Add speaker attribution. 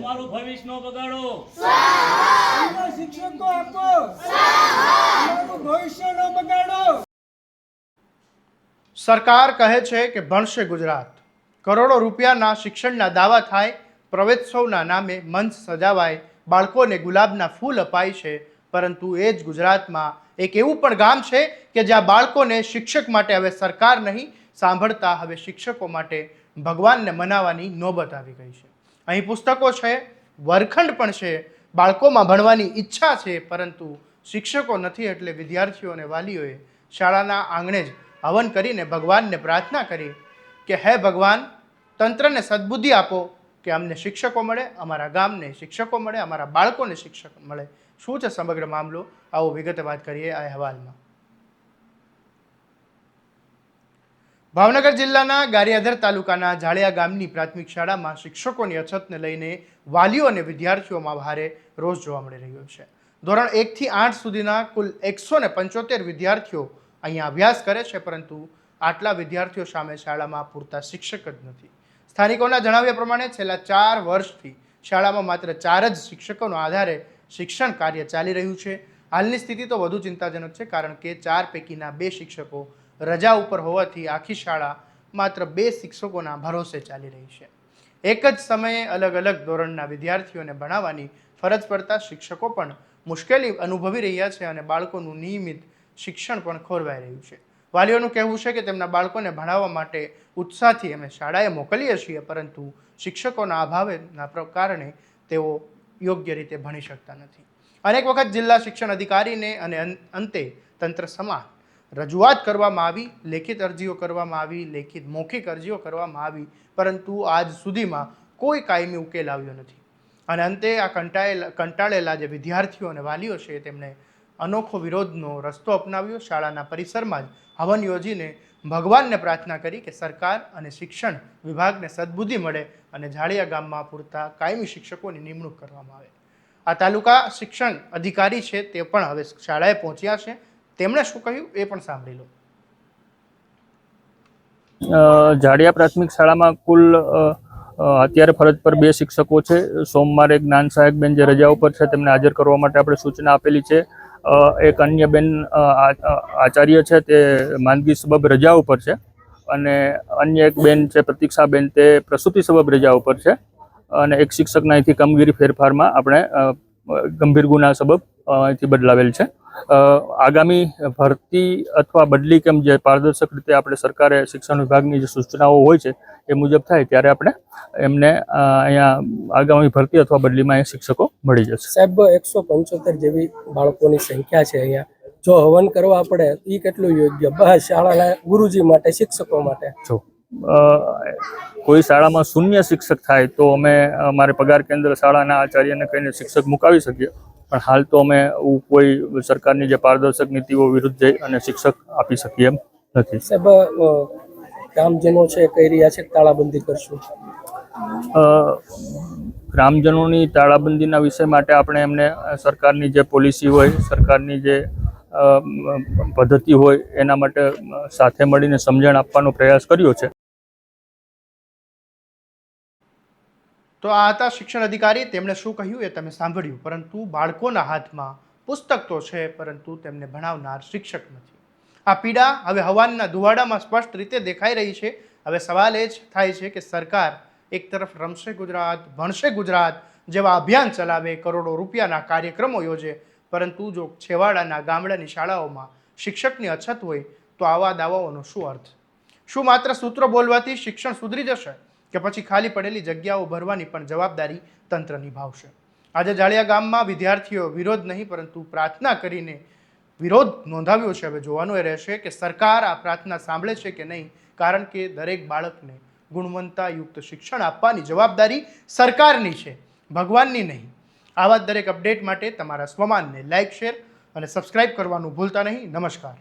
Speaker 1: અમારું ભવિષ્ય નો બગાડો,
Speaker 2: શિક્ષકો આપો, અમારું ભવિષ્ય ન બગાડો।
Speaker 3: સરકાર કહે છે કે ભણશે ગુજરાત, કરોડો રૂપિયાના શિક્ષણના દાવા થાય, પ્રવેશોત્સવના નામે મંચ સજાવાય, બાળકોને ગુલાબના ફૂલ અપાય છે, પરંતુ એ જ ગુજરાતમાં એક એવું પણ ગામ છે કે જ્યાં બાળકોને શિક્ષક માટે હવે સરકાર નહીં સાંભળતા, હવે શિક્ષકો માટે ભગવાનને મનાવવાની નોબત આવી ગઈ છે। અહીં પુસ્તકો છે, વર્ગખંડ પણ છે, બાળકોમાં ભણવાની ઈચ્છા છે, પરંતુ શિક્ષકો નથી, એટલે વિદ્યાર્થીઓ અને વાલીઓએ શાળાના આંગણે જ હવન કરીને ભગવાનને પ્રાર્થના કરી કે હે ભગવાન, તંત્રને સદબુદ્ધિ આપો કે અમને શિક્ષકો મળે, અમારા ગામને શિક્ષકો મળે, અમારા બાળકોને શિક્ષક મળે। શું છે સમગ્ર મામલો, આવો વિગતે વાત કરીએ આ અહેવાલમાં। ભાવનગર જિલ્લાના ગારિયાધાર તાલુકાના ઝાળિયા ગામની પ્રાથમિક શાળામાં શિક્ષકોની અછતને લઈને વાલીઓ અને વિદ્યાર્થીઓમાં ભારે રોષ જોવા મળી રહ્યો છે। ધોરણ 1 થી 8 સુધીના કુલ 175 વિદ્યાર્થીઓ અહીંયા અભ્યાસ કરે છે, પરંતુ આટલા વિદ્યાર્થીઓ સામે શાળામાં પૂરતા શિક્ષક જ નથી। સ્થાનિકોના જણાવ્યા પ્રમાણે છેલ્લા 4 વર્ષથી શાળામાં માત્ર 4 જ શિક્ષકોના આધારે શિક્ષણ કાર્ય ચાલી રહ્યું છે। હાલની સ્થિતિ તો વધુ ચિંતાજનક છે, કારણ કે 4 પૈકીના 2 શિક્ષકો રજા ઉપર હોવાથી આખી શાળા માત્ર 2 શિક્ષકોના ભરોસે ચાલી રહી છે। એક જ સમયે અલગ અલગ ધોરણના વિદ્યાર્થીઓને ભણાવવાની ફરજ પડતા શિક્ષકો પણ મુશ્કેલી અનુભવી રહ્યા છે અને બાળકોનું નિયમિત શિક્ષણ પણ ખોરવાઈ રહ્યું છે। વાલીઓનું કહેવું છે કે તેમના બાળકોને ભણાવવા માટે ઉત્સાહથી અમે શાળાએ મોકલીએ છીએ, પરંતુ શિક્ષકોના અભાવના કારણે તેઓ યોગ્ય રીતે ભણી શકતા નથી। અનેક વખત જિલ્લા શિક્ષણ અધિકારીને અને અંતે તંત્ર સમાન રજૂઆત કરવામાં આવી, લેખિત અરજીઓ કરવામાં આવી, લેખિત મૌખિક અરજીઓ કરવામાં આવી, પરંતુ આજ સુધીમાં કોઈ કાયમી ઉકેલ આવ્યો નથી। અને અંતે આ કંટાળેલા જે વિદ્યાર્થીઓ અને વાલીઓ છે તેમણે અનોખો વિરોધનો રસ્તો અપનાવ્યો। શાળાના પરિસરમાં જ હવન યોજીને ભગવાનને પ્રાર્થના કરી કે સરકાર અને શિક્ષણ વિભાગને સદબુદ્ધિ મળે અને ઝાળિયા ગામમાં પૂરતા કાયમી શિક્ષકોની નિમણૂક કરવામાં આવે। આ તાલુકા શિક્ષણ અધિકારી છે તે પણ હવે શાળાએ પહોંચ્યા છે, તેમણે શું કહ્યું એ પણ સાંભળી લો।
Speaker 4: ઝાડિયા પ્રાથમિક શાળામાં કુલ અત્યારે ફરજ પર 2 શિક્ષકો છે। સોમવારે જ્ઞાન સહાયક બેન જે રજા ઉપર છે તેમને હાજર કરવા માટે આપણે સૂચના આપેલી છે। એક અન્ય બેન આચાર્ય છે તે માંદગી સબબ રજા ઉપર છે, અને અન્ય એક બેન છે પ્રતીક્ષાબેન, તે પ્રસૂતિ સબબ રજા ઉપર છે, અને એક શિક્ષકના અહીંથી કામગીરી ફેરફારમાં આપણે ગંભીર ગુના સબબ અહીંથી બદલાવેલ છે। આગામી ભરતી અથવા બદલી કેમ જે પારદર્શક રીતે આપણે સરકારે શિક્ષણ વિભાગની જે સૂચનાઓ હોય છે એ મુજબ થાય ત્યારે આપણે એમને અહીંયા આગામી ભરતી અથવા બદલીમાં અહીંયા શિક્ષકો મળી જશે।
Speaker 2: સાહેબ, 175 જેવી બાળકોની સંખ્યા છે અહીંયા, જો હવન કરવા પડે એ કેટલું યોગ્ય બસ શાળાના ગુરુજી માટે, શિક્ષકો માટે?
Speaker 4: જો કોઈ શાળામાં શૂન્ય શિક્ષક થાય તો અમે અમારે પગાર કેન્દ્ર શાળાના આચાર્યને કહીને શિક્ષક મુકાવી શકીએ, પણ હાલ તો અમે કોઈ સરકારની જે પારદર્શક નીતિઓ વિરુદ્ધ જઈ અને શિક્ષક આપી શકીએ એમ નથી।
Speaker 2: સાહેબ, ગ્રામજનો છે કહી રહ્યા છે તાળાબંધી કરશું,
Speaker 4: ગ્રામજનોની તાળાબંધીના વિષય માટે આપણે એમને સરકારની જે પોલિસી હોય, સરકારની જે પદ્ધતિ હોય એના માટે સાથે મળીને સમજણ આપવાનો પ્રયાસ કર્યો છે।
Speaker 3: તો આ હતા શિક્ષણ અધિકારી, તેમણે શું કહ્યું એ તમે સાંભળ્યું, પરંતુ બાળકોના હાથમાં પુસ્તક તો છે, પરંતુ તેમને ભણાવનાર શિક્ષક નથી। આ પીડા હવે હવાનના ધુવાડામાં સ્પષ્ટ રીતે દેખાઈ રહી છે। હવે સવાલ એ જ થાય છે કે સરકાર એક તરફ રમશે ગુજરાત, ભણશે ગુજરાત જેવા અભિયાન ચલાવે, કરોડો રૂપિયાના કાર્યક્રમો યોજે, પરંતુ જો છેવાડાના ગામડાની શાળાઓમાં શિક્ષકની અછત હોય તો આવા દાવાઓનો શું અર્થ? શું માત્ર સૂત્રો બોલવાથી શિક્ષણ સુધરી જશે, કે પછી ખાલી પડેલી જગ્યાઓ ભરવાની પણ જવાબદારી તંત્ર નિભાવશે? આજે ઝાળિયા ગામમાં વિદ્યાર્થીઓ વિરોધ નહીં પરંતુ પ્રાર્થના કરીને વિરોધ નોંધાવ્યો છે। હવે જોવાનું એ રહેશે કે સરકાર આ પ્રાર્થના સાંભળે છે કે નહીં, કારણ કે દરેક બાળકને ગુણવત્તાયુક્ત શિક્ષણ આપવાની જવાબદારી સરકારની છે, ભગવાનની નહીં। આવા દરેક અપડેટ માટે તમારા સ્વમાનને લાઇક, શેર અને સબસ્ક્રાઇબ કરવાનું ભૂલતા નહીં। નમસ્કાર।